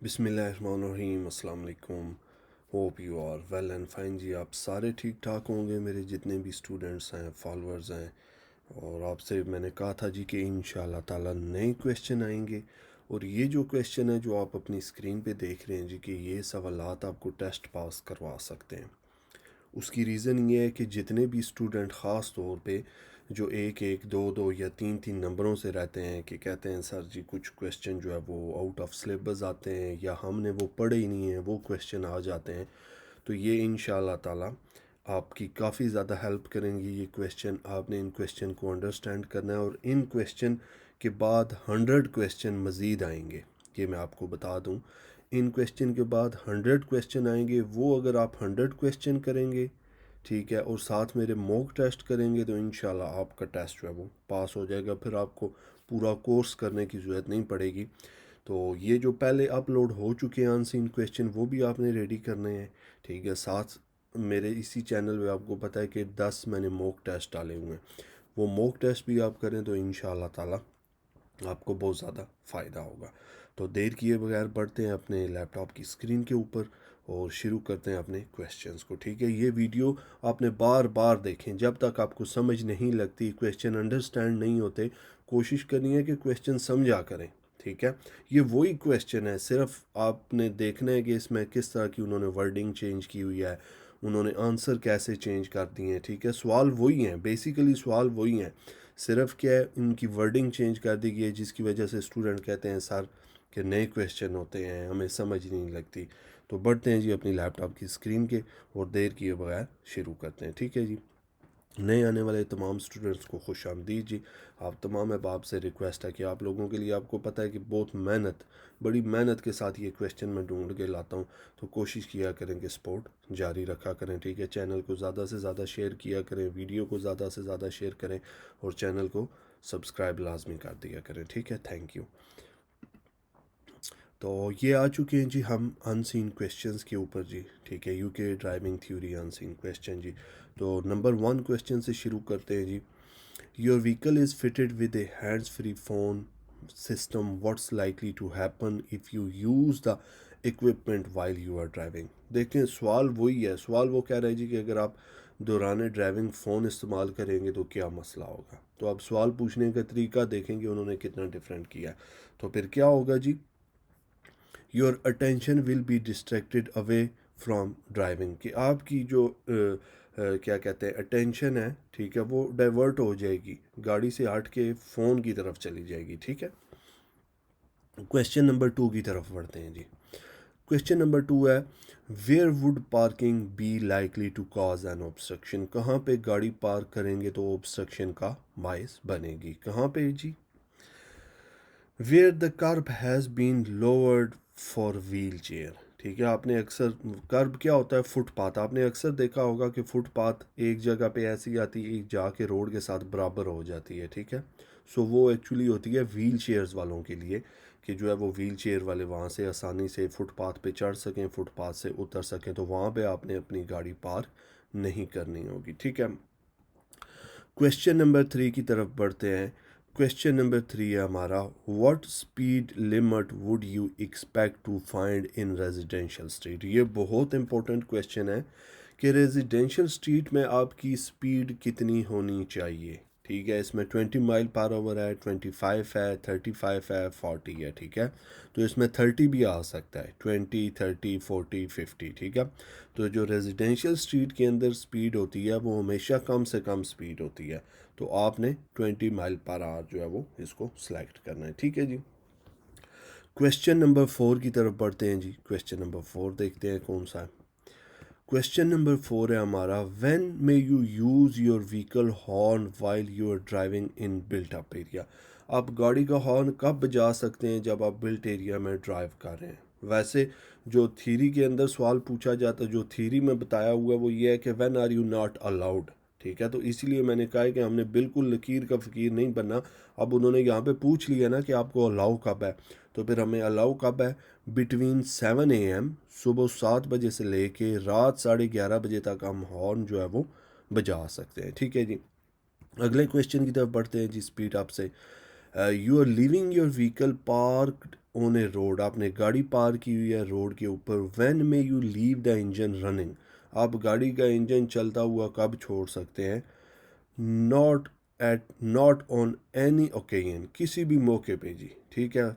बिस्मिल्लाहिर्रहमानिर्रहीम अस्सलाम वालेकुम। Hope you are well and fine जी। आप सारे ठीक ठाक होंगे, मेरे जितने भी स्टूडेंट्स हैं, फॉलोअर्स हैं। और आपसे मैंने कहा था जी कि इंशाल्लाह ताला नए क्वेश्चन आएंगे। और ये जो क्वेश्चन है जो आप अपनी स्क्रीन पे देख रहे हैं जी, कि ये सवालात आपको टेस्ट पास करवा सकते हैं। उसकी रीज़न ये है कि जितने भी स्टूडेंट ख़ास तौर पे जो एक एक दो दो या तीन तीन नंबरों से रहते हैं, कि कहते हैं सर जी कुछ क्वेश्चन जो है वो आउट ऑफ सिलेबस आते हैं या हमने वो पढ़े ही नहीं है, वो क्वेश्चन आ जाते हैं। तो ये इंशाल्लाह ताला आपकी काफ़ी ज़्यादा हेल्प करेंगी ये क्वेश्चन। आपने इन क्वेश्चन को अंडरस्टैंड करना है, और इन क्वेश्चन के बाद 100 क्वेश्चन मज़ीद आएंगे। ये मैं आपको बता दूं, इन क्वेश्चन के बाद 100 क्वेश्चन आएंगे। वो अगर आप 100 क्वेश्चन करेंगे, ठीक है, और साथ मेरे मॉक टेस्ट करेंगे, तो इंशाल्लाह आपका टेस्ट जो है वो पास हो जाएगा। फिर आपको पूरा कोर्स करने की ज़रूरत नहीं पड़ेगी। तो ये जो पहले अपलोड हो चुके हैं अनसीन क्वेश्चन, वो भी आपने रेडी करने हैं, ठीक है। साथ मेरे इसी चैनल पे आपको पता है कि 10 मैंने मॉक टेस्ट डाले हुए हैं। वो मॉक टेस्ट भी आप करें तो इंशाल्लाह ताला आपको बहुत ज़्यादा फ़ायदा होगा। तो देर किए बगैर बढ़ते हैं अपने लैपटॉप की स्क्रीन के ऊपर और शुरू करते हैं अपने क्वेश्चंस को, ठीक है। ये वीडियो आपने बार बार देखें, जब तक आपको समझ नहीं लगती, क्वेश्चन अंडरस्टैंड नहीं होते, कोशिश करनी है कि क्वेश्चन समझा करें, ठीक है। ये वही क्वेश्चन है, सिर्फ आपने देखना है कि इसमें किस तरह की उन्होंने वर्डिंग चेंज की हुई है, उन्होंने आंसर कैसे चेंज कर दिए हैं, ठीक है। सवाल वही हैं, बेसिकली सवाल वही हैं, सिर्फ क्या है इनकी वर्डिंग चेंज कर दी गई है, जिसकी वजह से स्टूडेंट कहते हैं सर कि नए क्वेश्चन होते हैं, हमें समझ नहीं लगती। तो बढ़ते हैं जी अपनी लैपटॉप की स्क्रीन के, और देर किए बगैर शुरू करते हैं, ठीक है जी। नए आने वाले तमाम स्टूडेंट्स को खुश आमदीद जी। आप तमाम अहबाब से रिक्वेस्ट है कि आप लोगों के लिए, आपको पता है कि बहुत मेहनत, बड़ी मेहनत के साथ ये क्वेश्चन मैं ढूंढ के लाता हूँ। तो कोशिश किया करें कि सपोर्ट जारी रखा करें, ठीक है। चैनल को ज़्यादा से ज़्यादा शेयर किया करें, वीडियो को ज़्यादा से ज़्यादा शेयर करें, और चैनल को सब्सक्राइब लाजमी कर दिया करें, ठीक है। Thank you. तो ये आ चुके हैं जी हम अनसीन क्वेश्चंस के ऊपर जी, ठीक है। UK driving theory unseen question जी। तो नंबर 1 क्वेश्चन से शुरू करते हैं जी। Your vehicle is fitted with a hands free phone system, what's likely to happen if you use the equipment while you are driving. देखें सवाल वही है, सवाल वो कह रहा है जी कि अगर आप दौरान ड्राइविंग फ़ोन इस्तेमाल करेंगे तो क्या मसला होगा। तो अब सवाल पूछने का तरीका देखेंगे उन्होंने कितना डिफरेंट किया है। तो फिर क्या होगा जी, your attention will be distracted away from driving, कि आपकी जो क्या कहते हैं अटेंशन है, ठीक है, वो डाइवर्ट हो जाएगी, गाड़ी से हट के फ़ोन की तरफ चली जाएगी, ठीक है। क्वेश्चन नंबर 2 की तरफ बढ़ते हैं जी। क्वेश्चन नंबर 2 है, where would parking be likely to cause an obstruction. कहाँ पे गाड़ी पार्क करेंगे तो ऑब्स्ट्रक्शन का बायस बनेगी, कहाँ पे जी। Where the kerb has been lowered for wheelchair, ठीक है। आपने अक्सर, कर्ब क्या होता है, फुटपाथ, आपने अक्सर देखा होगा कि फुटपाथ एक जगह पे ऐसी आती है, एक जाके रोड के साथ बराबर हो जाती है, ठीक है। सो वो एक्चुअली होती है व्हील चेयर्स वालों के लिए, कि जो है वो व्हील चेयर वाले वहाँ से आसानी से फुटपाथ पे चढ़ सकें, फुटपाथ से उतर सकें। तो वहाँ पे आपने अपनी गाड़ी पार्क नहीं करनी होगी, ठीक है। क्वेश्चन नंबर 3 की तरफ बढ़ते हैं। क्वेश्चन नंबर 3 है हमारा, what speed limit would you expect to find in residential street. ये बहुत इंपॉर्टेंट क्वेश्चन है कि रेजिडेंशियल स्ट्रीट में आपकी स्पीड कितनी होनी चाहिए, ठीक है। इसमें 20 माइल पर आवर है, 25 है, 35 है, 40 है, ठीक है। तो इसमें 30 भी आ सकता है, 20, 30, 40, 50, ठीक है। तो जो रेजिडेंशियल स्ट्रीट के अंदर स्पीड होती है वो हमेशा कम से कम स्पीड होती है। तो आपने 20 माइल पर आवर जो है वो इसको सिलेक्ट करना है, ठीक है जी। क्वेश्चन नंबर 4 की तरफ बढ़ते हैं जी। क्वेश्चन नंबर 4 देखते हैं कौन सा है। क्वेश्चन नंबर 4 है हमारा, when may you use your vehicle horn while you are driving in built up area. आप गाड़ी का हॉर्न कब बजा सकते हैं, जब आप बिल्ट एरिया में ड्राइव कर रहे हैं। वैसे जो थ्योरी के अंदर सवाल पूछा जाता है, जो थ्योरी में बताया हुआ है वो ये है कि when are you not allowed, ठीक है। तो इसीलिए मैंने कहा है कि हमने बिल्कुल लकीर का फ़कीर नहीं बनना। अब उन्होंने यहाँ पे पूछ लिया ना कि आपको अलाउ कब है, तो फिर हमें अलाउ कब है, बिटवीन 7 AM, सुबह 7 बजे से लेके रात 11:30 बजे तक हम हॉर्न जो है वो बजा सकते हैं, ठीक है जी। अगले क्वेश्चन की तरफ बढ़ते हैं जी स्पीड आपसे। You are leaving your vehicle parked on a road, आपने गाड़ी पार की हुई है रोड के ऊपर, when may you leave the engine running, आप गाड़ी का इंजन चलता हुआ कब छोड़ सकते हैं, नॉट ऑन एनी ओकेजन, किसी भी मौके पे जी, ठीक है।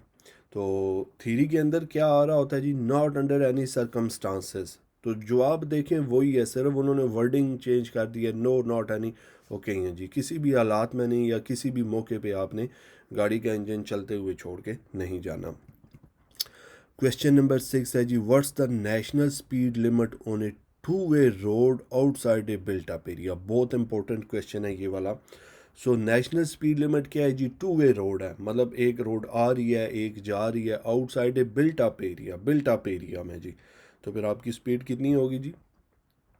तो थ्योरी के अंदर क्या आ रहा होता है जी, नॉट अंडर एनी सर्कमस्टांसेस, तो जवाब देखें वही है, सिर्फ उन्होंने वर्डिंग चेंज कर दी है, नो नॉट एनी ओकेजन जी, किसी भी हालात में नहीं या किसी भी मौके पे आपने गाड़ी का इंजन चलते हुए छोड़ के नहीं जाना। क्वेश्चन नंबर 6 है जी, what's the national speed limit on a two way road outside a built up area, बहुत इंपॉर्टेंट क्वेश्चन है ये वाला। सो नेशनल स्पीड लिमिट क्या है जी, टू वे रोड है, मतलब एक रोड आ रही है एक जा रही है, outside a built up area में जी, तो फिर आपकी स्पीड कितनी होगी जी,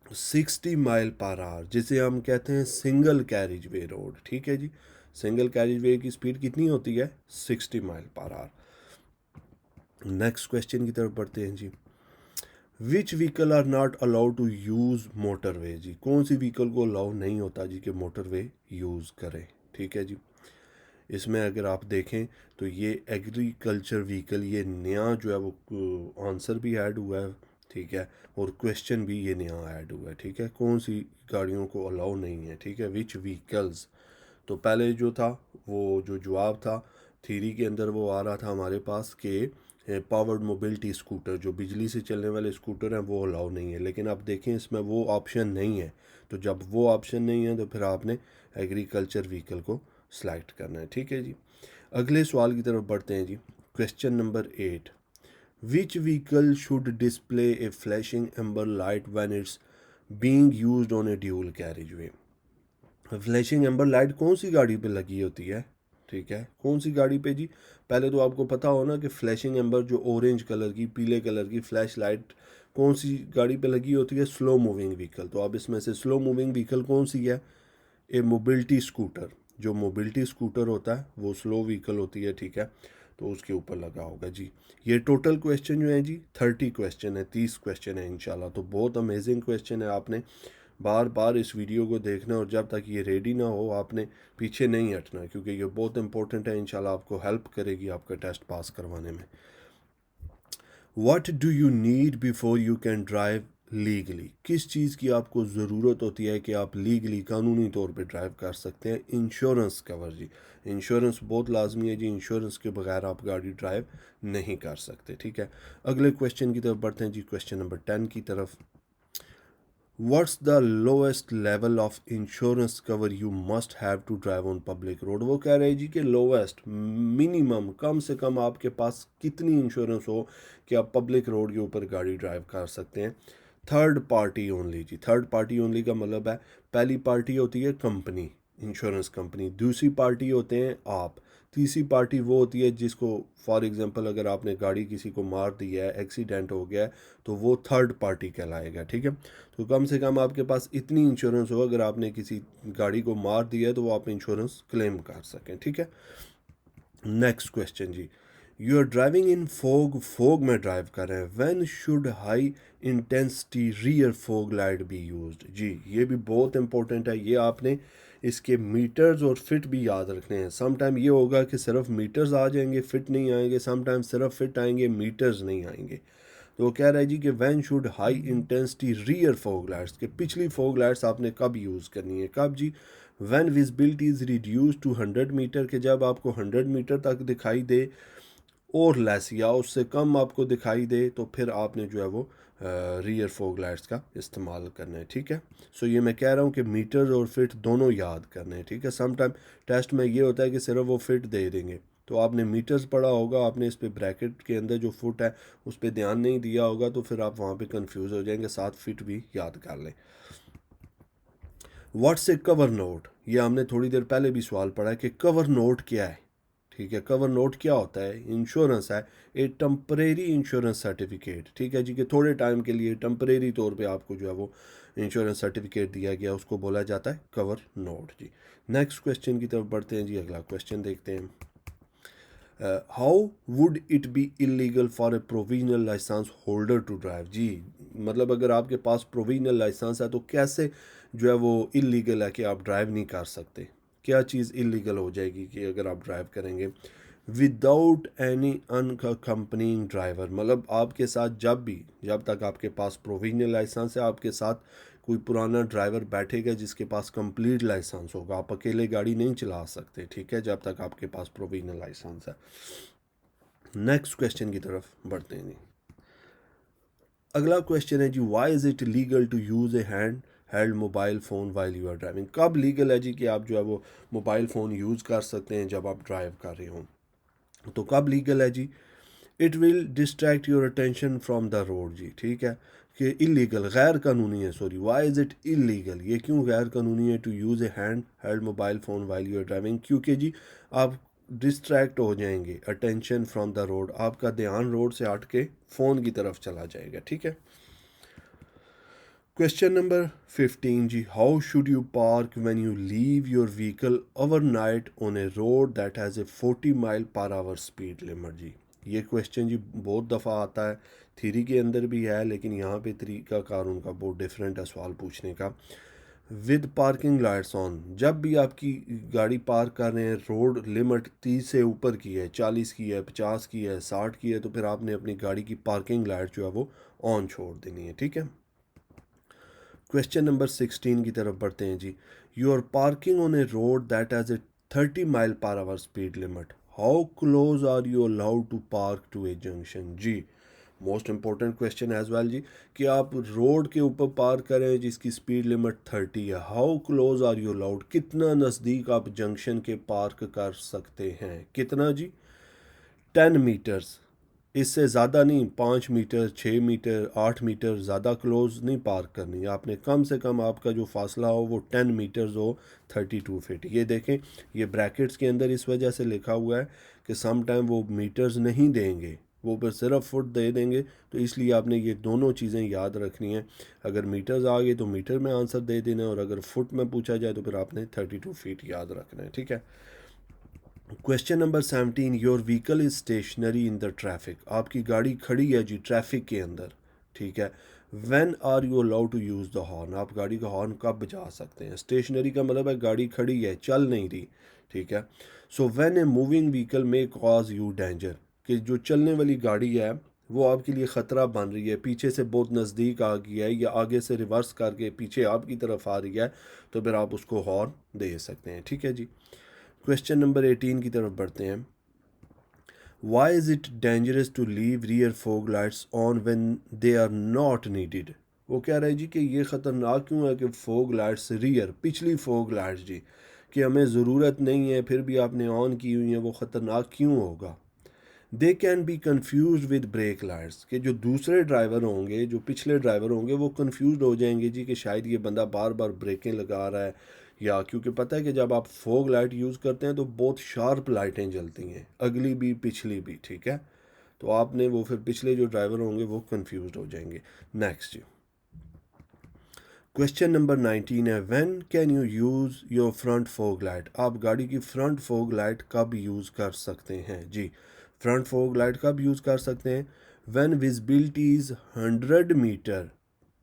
60 माइल पर आवर, जिसे हम कहते हैं सिंगल कैरिज वे रोड, ठीक है जी। सिंगल कैरिज वे की स्पीड कितनी होती है, 60 mile per our. Next question की तरफ बढ़ते हैं जी, which vehicle are not allowed to use motorway जी, कौन सी व्हीकल को अलाउ नहीं होता जी कि मोटरवे यूज़ करें, ठीक है जी। इसमें अगर आप देखें तो ये एग्रीकल्चर व्हीकल, ये नया जो है वो आंसर भी ऐड हुआ है, ठीक है, और क्वेश्चन भी ये नया ऐड हुआ है, ठीक है, कौन सी गाड़ियों को अलाउ नहीं है, ठीक है, विच व्हीकल्स। तो पहले जो था वो जो जवाब था थ्योरी के अंदर वो आ रहा था हमारे पास कि पावर्ड मोबिलिटी स्कूटर, जो बिजली से चलने वाले स्कूटर हैं वो अलाउ नहीं है, लेकिन आप देखें इसमें वो ऑप्शन नहीं है, तो जब वो ऑप्शन नहीं है तो फिर आपने एग्रीकल्चर व्हीकल को सिलेक्ट करना है, ठीक है जी। अगले सवाल की तरफ बढ़ते हैं जी, question number 8, which vehicle should display a flashing amber light when it's being used on a dual carriageway, flashing amber light कौन सी गाड़ी पे लगी होती है, ठीक है, कौन सी गाड़ी पे जी, पहले तो आपको पता हो ना कि फ्लैशिंग एम्बर जो ऑरेंज कलर की पीले कलर की फ्लैश लाइट कौन सी गाड़ी पे लगी होती है, स्लो मूविंग व्हीकल, तो अब इसमें से स्लो मूविंग व्हीकल कौन सी है, ए मोबिलिटी स्कूटर, जो मोबिलिटी स्कूटर होता है वो स्लो व्हीकल होती है, ठीक है, तो उसके ऊपर लगा होगा जी। ये टोटल क्वेश्चन जो है जी 30 क्वेश्चन है, 30 क्वेश्चन है इंशाल्लाह, तो बहुत अमेजिंग क्वेश्चन है, आपने बार बार इस वीडियो को देखना और जब तक ये रेडी ना हो आपने पीछे नहीं हटना, क्योंकि ये बहुत इंपॉर्टेंट है, इंशाल्लाह आपको हेल्प करेगी आपका टेस्ट पास करवाने में। What do you need before you can drive legally, किस चीज़ की आपको ज़रूरत होती है कि आप लीगली कानूनी तौर पे ड्राइव कर सकते हैं, इंश्योरेंस कवर जी, इंश्योरेंस बहुत लाजमी है जी, इंश्योरेंस के बगैर आप गाड़ी ड्राइव नहीं कर सकते, ठीक है। अगले क्वेश्चन की तरफ बढ़ते हैं जी, क्वेश्चन नंबर 10 की तरफ, what's the lowest level of insurance cover you must have to drive on public road, वो कह रहे हैं जी कि लोएस्ट मिनिमम कम से कम आपके पास कितनी इंश्योरेंस हो कि आप पब्लिक रोड के ऊपर गाड़ी ड्राइव कर सकते हैं, थर्ड पार्टी ओनली जी, थर्ड पार्टी ओनली का मतलब है पहली पार्टी होती है कंपनी, इंश्योरेंस कंपनी, दूसरी पार्टी होते हैं आप, तीसरी पार्टी वो होती है जिसको फॉर एग्जांपल अगर आपने गाड़ी किसी को मार दी है, एक्सीडेंट हो गया है, तो वो थर्ड पार्टी कहलाएगा, ठीक है। तो कम से कम आपके पास इतनी इंश्योरेंस हो, अगर आपने किसी गाड़ी को मार दिया है तो वो आप इंश्योरेंस क्लेम कर सकें, ठीक है। नेक्स्ट क्वेश्चन जी, you are driving in fog, fog में ड्राइव कर रहे हैं, when should high intensity rear fog light be used जी, ये भी बहुत इंपॉर्टेंट है, ये आपने इसके मीटर्स और फिट भी याद रखने हैं, सम टाइम ये होगा कि सिर्फ मीटर्स आ जाएंगे फिट नहीं आएंगे, सम टाइम सिर्फ फिट आएंगे मीटर्स नहीं आएंगे, तो वो कह रहा है जी कि when should high intensity rear fog lights, के पिछली फोग लाइट्स आपने कब यूज़ करनी है, कब जी, when visibility is reduce to 100 metre, के जब आपको 100 मीटर तक दिखाई दे और लेस या उससे कम आपको दिखाई दे, तो फिर आपने जो है वो रियर फोग लाइट्स का इस्तेमाल करना है, ठीक है। सो ये मैं कह रहा हूँ कि मीटर्स और फिट दोनों याद करने हैं, ठीक है। सम टाइम टेस्ट में ये होता है कि सिर्फ वो फिट दे देंगे, तो आपने मीटर्स पढ़ा होगा, आपने इस पे ब्रैकेट के अंदर जो फुट है उस पर ध्यान नहीं दिया होगा, तो फिर आप वहाँ पे कंफ्यूज हो जाएंगे, साथ फिट भी याद कर लें। व्हाट्स ए कवर नोट, ये हमने थोड़ी देर पहले भी सवाल पढ़ा है कि कवर नोट क्या है, ठीक है। कवर नोट क्या होता है, इंश्योरेंस है, ए टेम्परेरी इंश्योरेंस सर्टिफिकेट, ठीक है जी, कि थोड़े टाइम के लिए टेम्परेरी तौर पे आपको जो है वो इंश्योरेंस सर्टिफिकेट दिया गया, उसको बोला जाता है कवर नोट जी। नेक्स्ट क्वेश्चन की तरफ बढ़ते हैं जी, अगला क्वेश्चन देखते हैं, how would it be illegal for a provisional licence holder to drive जी, मतलब अगर आपके पास प्रोविजनल लाइसेंस है तो कैसे जो है वो इलीगल है कि आप ड्राइव नहीं कर सकते, क्या चीज़ इलीगल हो जाएगी कि अगर आप ड्राइव करेंगे, विदाउट एनी अनकम्पनिंग ड्राइवर, मतलब आपके साथ जब तक आपके पास प्रोविजनल लाइसेंस है, आपके साथ कोई पुराना ड्राइवर बैठेगा जिसके पास कंप्लीट लाइसेंस होगा। आप अकेले गाड़ी नहीं चला सकते, ठीक है, जब तक आपके पास प्रोविजनल लाइसेंस है। नेक्स्ट क्वेश्चन की तरफ बढ़ते हैं जी। अगला क्वेश्चन है जी, why is it legal to use a hand held mobile phone while you are driving. कब लीगल है जी कि आप जो है वो मोबाइल फ़ोन यूज़ कर सकते हैं जब आप ड्राइव कर रहे हों? तो कब लीगल है जी? It will distract your attention from the road जी, ठीक है, कि इलीगल, गैर कानूनी है, sorry, why is it illegal, ये क्यों गैर कानूनी है to use a hand held mobile phone while you are driving? क्योंकि जी आप डिस्ट्रैक्ट हो जाएंगे, अटेंशन फ्रॉम द रोड, आपका ध्यान रोड से हट के फ़ोन की तरफ चला जाएगा, ठीक है। क्वेश्चन नंबर 15 जी, how should you park when you leave your vehicle overnight on a road that has a 40 mile per hour speed limit जी। ये क्वेश्चन जी बहुत दफ़ा आता है, थ्योरी के अंदर भी है, लेकिन यहाँ पे तरीकाकार उनका बहुत डिफरेंट है सवाल पूछने का। विद पार्किंग लाइट्स ऑन, जब भी आपकी गाड़ी पार्क कर रहे हैं, रोड लिमिट 30 से ऊपर की है, 40 की है, 50 की है, 60 की है, तो फिर आपने अपनी गाड़ी की पार्किंग लाइट जो है वो ऑन छोड़ देनी है, ठीक है। क्वेश्चन नंबर 16 की तरफ बढ़ते हैं जी। You are parking on a road that has a 30 mile per hour speed limit, how close are you allowed to park to a junction जी। Most important question as well जी, कि आप road के ऊपर पार्क करें जिसकी speed limit 30 है, how close are you allowed, कितना नज़दीक आप जंक्शन के पार्क कर सकते हैं, कितना जी? 10 मीटर्स, इससे ज़्यादा नहीं, 5 मीटर, 6 मीटर, 8 मीटर, ज़्यादा क्लोज नहीं पार्क करनी है आपने, कम से कम आपका जो फासला हो वो 10 मीटर्स हो, 32 फीट। ये देखें, ये ब्रैकेट्स के अंदर इस वजह से लिखा हुआ है कि सम टाइम वो मीटर्स नहीं देंगे, वो पर सिर्फ फुट दे देंगे, तो इसलिए आपने ये दोनों चीज़ें याद रखनी है। अगर मीटर्स आ गए तो मीटर में आंसर दे देना है, और अगर फुट में पूछा जाए तो फिर आपने 32 फीट याद रखना है, ठीक है। Question number 17, your vehicle is stationary in the traffic, आपकी गाड़ी खड़ी है जी ट्रैफिक के अंदर, ठीक है। When are you allowed to use the horn, आप गाड़ी का हॉर्न कब बजा सकते हैं? स्टेशनरी का मतलब है गाड़ी खड़ी है, चल नहीं रही, ठीक है। So when a moving vehicle may cause you danger, कि जो चलने वाली गाड़ी है वो आपके लिए ख़तरा बन रही है, पीछे से बहुत नज़दीक आ गई है या आगे से रिवर्स करके पीछे आपकी तरफ आ रही है, तो फिर आप उसको हॉर्न दे सकते हैं, ठीक है जी। क्वेश्चन नंबर 18 की तरफ बढ़ते हैं। Why is it dangerous to leave rear fog lights on when they are not needed? वो कह रहे हैं जी कि ये ख़तरनाक क्यों है कि फोग लाइट्स, रियर पिछली फोग लाइट्स जी, कि हमें ज़रूरत नहीं है फिर भी आपने ऑन की हुई है, वो ख़तरनाक क्यों होगा? They can be confuse with break lights, कि जो दूसरे ड्राइवर होंगे, जो पिछले ड्राइवर होंगे, वो कन्फ्यूज हो जाएंगे जी कि शायद ये बंदा बार बार ब्रेकें लगा रहा है, या क्योंकि पता है कि जब आप फोग लाइट यूज़ करते हैं तो बहुत शार्प लाइटें जलती हैं, अगली भी पिछली भी, ठीक है। तो आपने वो फिर पिछले जो ड्राइवर होंगे वो कन्फ्यूज हो जाएंगे। नेक्स्ट क्वेश्चन नंबर 19 है, when can you use your front fog light, आप गाड़ी की फ्रंट फोग लाइट कब यूज़ कर सकते हैं जी। फ्रंट फोग लाइट कब यूज़ कर सकते हैं? When visibility is 100 meter,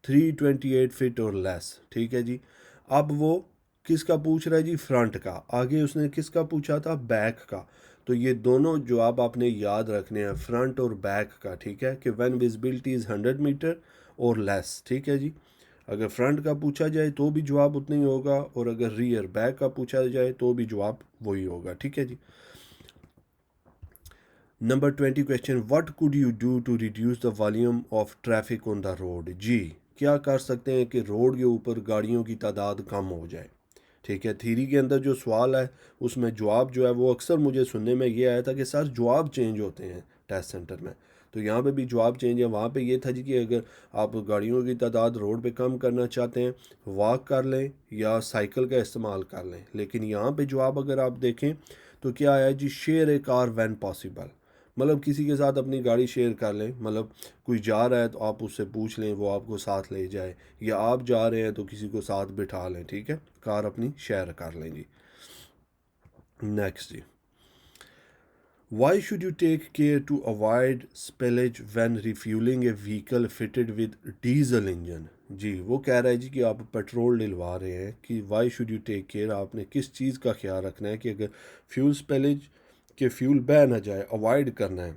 328 feet और लेस, ठीक है जी। अब वो किसका पूछ रहा है जी? फ्रंट का। आगे उसने किसका पूछा था? बैक का। तो ये दोनों जवाब आपने याद रखने हैं, फ्रंट और बैक का, ठीक है, कि व्हेन विजिबिलिटी इज़ 100 मीटर और लेस, ठीक है जी। अगर फ्रंट का पूछा जाए तो भी जवाब उतना ही होगा, और अगर रियर बैक का पूछा जाए तो भी जवाब वही होगा, ठीक है जी। Number 20 question, what could you do to reduce the volume of traffic on the road जी। क्या कर सकते हैं कि रोड के ऊपर गाड़ियों की तादाद कम हो जाए, ठीक है। थ्योरी के अंदर जो सवाल है उसमें जवाब जो है वो अक्सर मुझे सुनने में ये आया था कि सर जवाब चेंज होते हैं टेस्ट सेंटर में, तो यहाँ पे भी जवाब चेंज है। वहाँ पे ये था जी कि अगर आप गाड़ियों की तादाद रोड पे कम करना चाहते हैं, वॉक कर लें या साइकिल का इस्तेमाल कर लें, लेकिन यहाँ पे जवाब अगर आप देखें तो क्या आया जी, share a car when possible, मतलब किसी के साथ अपनी गाड़ी शेयर कर लें, मतलब कोई जा रहा है तो आप उससे पूछ लें वो आपको साथ ले जाए, या आप जा रहे हैं तो किसी को साथ बिठा लें, ठीक है, कार अपनी शेयर कर लें जी। नेक्स्ट जी, why should you take care to avoid spillage when refuelling a vehicle fitted with diesel engine जी। वो कह रहा है जी कि आप पेट्रोल डलवा रहे हैं, कि why should you take care, आपने किस चीज़ का ख्याल रखना है कि अगर फ्यूल स्पेलेज कि फ्यूल बह ना जाए, अवॉइड करना है।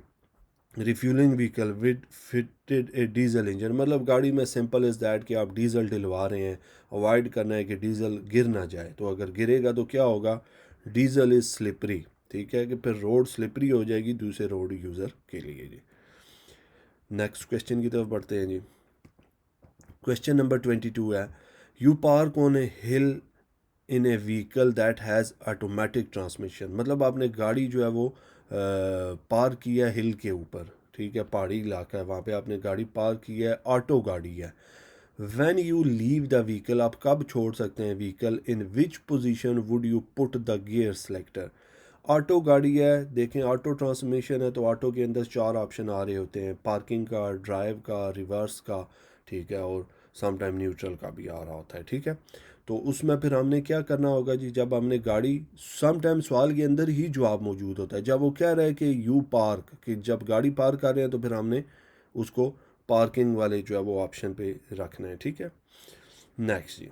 Refuelling vehicle with fitted A diesel engine, मतलब गाड़ी में सिंपल इज़ दैट कि आप डीजल डलवा रहे हैं, अवॉइड करना है कि डीजल गिर ना जाए। तो अगर गिरेगा तो क्या होगा, डीजल इज़ स्लिपरी, ठीक है, कि फिर रोड स्लिपरी हो जाएगी दूसरे रोड यूज़र के लिए जी। नेक्स्ट क्वेश्चन की तरफ बढ़ते हैं जी। क्वेश्चन नंबर 22 है, you park on A hill in A vehicle that has automatic transmission, मतलब आपने गाड़ी जो है वो पार्क किया है हिल के ऊपर, ठीक है, पहाड़ी इलाका है, वहाँ पे आपने गाड़ी पार्क की है, ऑटो गाड़ी है। When you leave the vehicle, आप कब छोड़ सकते हैं vehicle, in which position would you put the gear selector. Auto गाड़ी है, देखें ऑटो ट्रांसमिशन है तो ऑटो के अंदर 4 ऑप्शन आ रहे होते हैं, पार्किंग का, ड्राइव का, रिवर्स का, ठीक है, और सम टाइम न्यूट्रल का भी आ रहा होता है, ठीक है। तो उसमें फिर हमने क्या करना होगा जी, जब हमने गाड़ी, सम टाइम सवाल के अंदर ही जवाब मौजूद होता है, जब वो कह रहा है कि यू पार्क, कि जब गाड़ी पार्क कर रहे हैं तो फिर हमने उसको पार्किंग वाले जो है वो ऑप्शन पे रखना है, ठीक है। नेक्स्ट जी,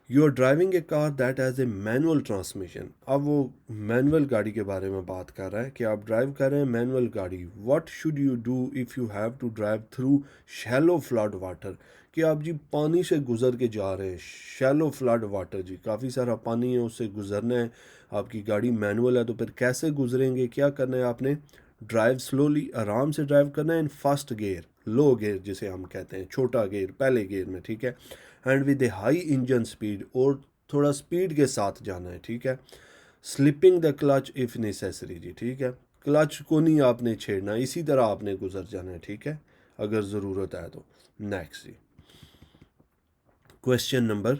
you are driving a car that has a manual transmission, अब वो मैनुअल गाड़ी के बारे में बात कर रहा है कि आप ड्राइव कर रहे हैं मैनुअल गाड़ी। What should you do if you have to drive through shallow flood water, कि आप जी पानी से गुजर के जा रहे हैं, शैलो फ्लड वाटर जी, काफ़ी सारा पानी है, उससे गुजरना है, आपकी गाड़ी मैनुअल है, तो फिर कैसे गुजरेंगे, क्या करना है आपने, ड्राइव स्लोली, आराम से ड्राइव करना है, in first gear, low gear जिसे हम कहते हैं, छोटा गियर पहले गियर में, ठीक है, and with a high engine speed, और थोड़ा स्पीड के साथ जाना है, ठीक है। Slipping the clutch if necessary जी, ठीक है, क्लच को नहीं आपने छेड़ना, इसी तरह आपने गुजर जाना है, ठीक है, अगर ज़रूरत है तो। नेक्स्ट जी, question number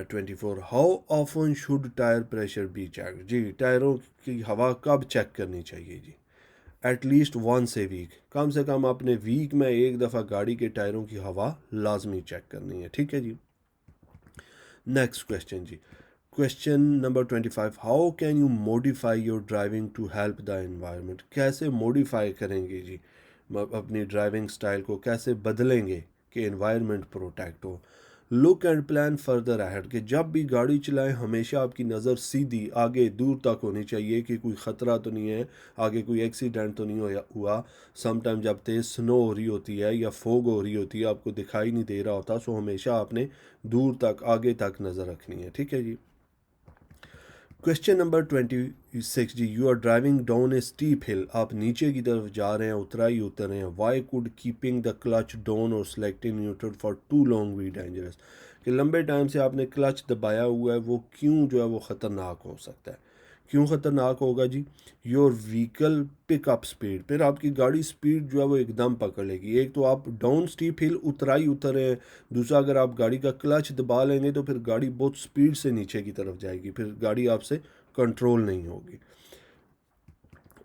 24, how often should tyre pressure be check जी, टायरों की हवा कब चेक करनी चाहिए जी, एटलीस्ट वंस ए वीक, कम से कम आपने वीक में एक दफ़ा गाड़ी के टायरों की हवा लाजमी चेक करनी है, ठीक है जी। नेक्स्ट क्वेश्चन जी, question number 25, how can you modify your driving to help the environment, कैसे मॉडिफाई करेंगे जी, अपनी ड्राइविंग स्टाइल को कैसे बदलेंगे कि एनवायरनमेंट प्रोटेक्ट हो। Look and plan further ahead, कि जब भी गाड़ी चलाएं हमेशा आपकी नज़र सीधी आगे दूर तक होनी चाहिए कि कोई ख़तरा तो नहीं है, आगे कोई एक्सीडेंट तो नहीं हुआ। समटाइम जब तेज़ स्नो हो रही होती है या फोग हो रही होती है, आपको दिखाई नहीं दे रहा होता, सो हमेशा आपने दूर तक आगे तक नज़र रखनी है, ठीक है जी। क्वेश्चन नंबर 26 जी, you are driving down a steep hill, आप नीचे की तरफ जा रहे हैं, उतराई उतर रहे हैं, why could keeping the clutch down और selecting neutral for too long be dangerous, कि लंबे टाइम से आपने क्लच दबाया हुआ है, वो क्यों जो है वो ख़तरनाक हो सकता है, क्यों ख़तरनाक होगा जी, योर व्हीकल पिकअप स्पीड, फिर आपकी गाड़ी स्पीड जो है वो एकदम पकड़ लेगी, एक तो आप डाउन स्टीप हिल उतराई उतर रहे हैं, दूसरा अगर आप गाड़ी का क्लच दबा लेंगे तो फिर गाड़ी बहुत स्पीड से नीचे की तरफ जाएगी, फिर गाड़ी आपसे कंट्रोल नहीं होगी।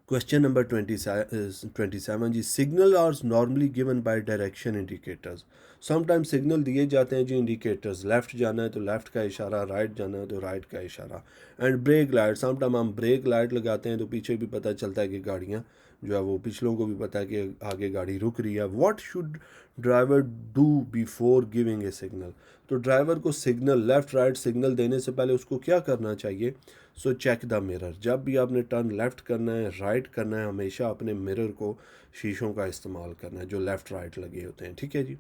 क्वेश्चन नंबर 27 जी, signal are normally given by direction indicators, sometime signal दिए जाते हैं जी इंडिकेटर्स, लेफ़्ट जाना है तो लेफ़्ट का इशारा, राइट जाना है तो राइट का इशारा, एंड ब्रेक लाइट, समटाइम हम ब्रेक लाइट लगाते हैं तो पीछे भी पता चलता है कि गाड़ियाँ जो है वो, पिछलों को भी पता है कि आगे गाड़ी रुक रही है। What should driver do before giving a signal, तो ड्राइवर को सिग्नल, लेफ़्ट राइट सिग्नल देने से पहले उसको क्या करना चाहिए, सो चेक द मिरर, जब भी आपने टर्न लेफ़्ट करना है, राइट करना है, हमेशा अपने मिरर को, शीशों का इस्तेमाल करना है जो लेफ़्ट राइट लगे होते हैं, ठीक है जी।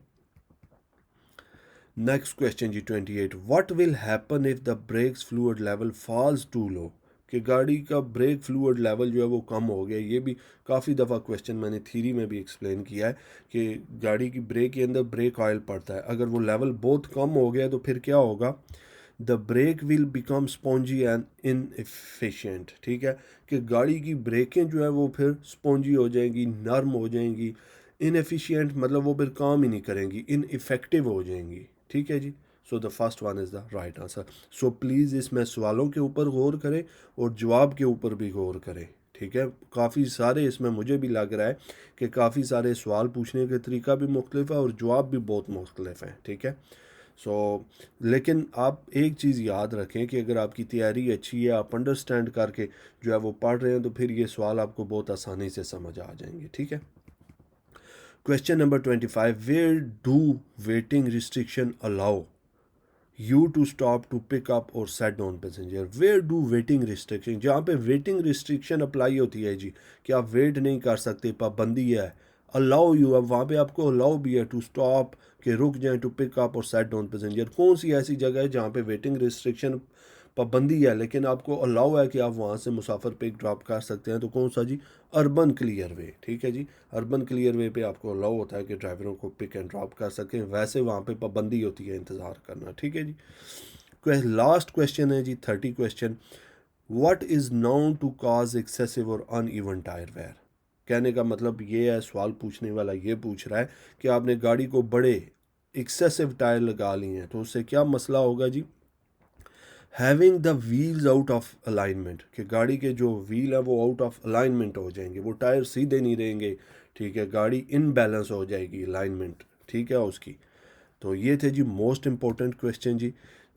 नेक्स्ट क्वेश्चन जी 28, what will happen if the brakes fluid level falls too low, कि गाड़ी का ब्रेक फ्लूइड लेवल जो है वो कम हो गया, ये भी काफ़ी दफ़ा क्वेश्चन मैंने थ्योरी में भी एक्सप्लेन किया है कि गाड़ी की ब्रेक के अंदर ब्रेक ऑयल पड़ता है, अगर वो लेवल बहुत कम हो गया तो फिर क्या होगा, the brake will become spongy and inefficient, ठीक है, कि गाड़ी की ब्रेकें जो है वो फिर स्पॉन्जी हो जाएंगी, नरम हो जाएंगी, इनएफिशिएंट मतलब वो फिर काम ही नहीं करेंगी, इनइफेक्टिव हो जाएंगी, ठीक है जी। So the first one is the right answer. So please इसमें सवालों के ऊपर गौर करें और जवाब के ऊपर भी गौर करें, ठीक है, काफ़ी सारे इसमें मुझे भी लग रहा है कि काफ़ी सारे सवाल पूछने का तरीका भी मुख्तलिफ है और जवाब भी बहुत मुख्तलिफ हैं, ठीक है। सो लेकिन आप एक चीज़ याद रखें कि अगर आपकी तैयारी अच्छी है, आप अंडरस्टैंड करके जो है वो पढ़ रहे हैं, तो फिर ये सवाल आपको बहुत आसानी से समझ आ जाएंगे, ठीक है। Question number 25, where do waiting restriction allow, you to stop to pick up और set down passenger, where do waiting restriction, जहाँ पे वेटिंग रिस्ट्रिक्शन अप्लाई होती है जी कि आप वेट नहीं कर सकते, पाबंदी है, अलाउ यू, अब वहाँ पे आपको अलाउ भी है टू स्टॉप कि रुक जाएं, टू पिक अप और सेट डाउन पैसेंजर। कौन सी ऐसी जगह है जहाँ पे वेटिंग रिस्ट्रिक्शन पाबंदी है लेकिन आपको अलाउ है कि आप वहाँ से मुसाफिर पिक ड्रॉप कर सकते हैं? तो कौन सा जी? अर्बन क्लियर वे, ठीक है जी। अर्बन क्लियर वे पे आपको अलाउ होता है कि ड्राइवरों को पिक एंड ड्रॉप कर सकें, वैसे वहाँ पे पाबंदी होती है इंतज़ार करना, ठीक है जी। लास्ट क्वेश्चन है जी 30 question, what is known to cause excessive और अनइवन टायर वेयर? कहने का मतलब ये है, सवाल पूछने वाला ये पूछ रहा है कि आपने गाड़ी को बड़े एक्सेसिव टायर लगा लिए हैं तो उससे क्या मसला होगा जी? Having the wheels out of alignment, कि गाड़ी के जो व्हील है वो आउट ऑफ अलाइनमेंट हो जाएंगे, वो टायर सीधे नहीं रहेंगे, ठीक है, गाड़ी इनबैलेंस हो जाएगी अलाइनमेंट, ठीक है उसकी। तो ये थे जी मोस्ट इम्पोर्टेंट क्वेश्चन जी।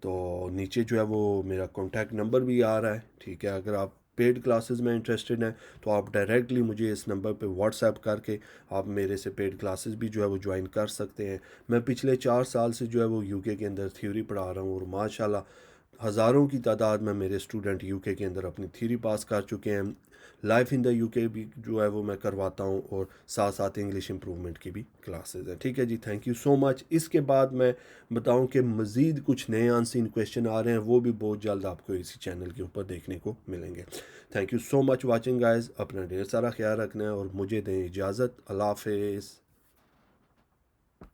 तो नीचे जो है वो मेरा कॉन्टैक्ट नंबर भी आ रहा है, ठीक है, अगर आप पेड क्लासेस में इंटरेस्टेड हैं तो आप डायरेक्टली मुझे इस नंबर पे व्हाट्सएप करके आप मेरे से पेड क्लासेस भी जो है वो ज्वाइन कर सकते हैं। मैं पिछले 4 साल से जो है वो यूके के अंदर थ्योरी पढ़ा रहा हूँ और माशाल्लाह हज़ारों की तादाद में मेरे स्टूडेंट यूके के अंदर अपनी थ्योरी पास कर चुके हैं। लाइफ इन द यूके भी जो है वो मैं करवाता हूँ और साथ साथ इंग्लिश इम्प्रूवमेंट की भी क्लासेस हैं, ठीक है जी। Thank you so much. इसके बाद मैं बताऊँ कि मज़ीद कुछ नए अनसीन क्वेश्चन आ रहे हैं, वो भी बहुत जल्द आपको इसी चैनल के ऊपर देखने को मिलेंगे। Thank you so much watching guys, अपना ढेर सारा ख्याल रखना है और मुझे दें इजाज़त। अल्लाह हाफिज़।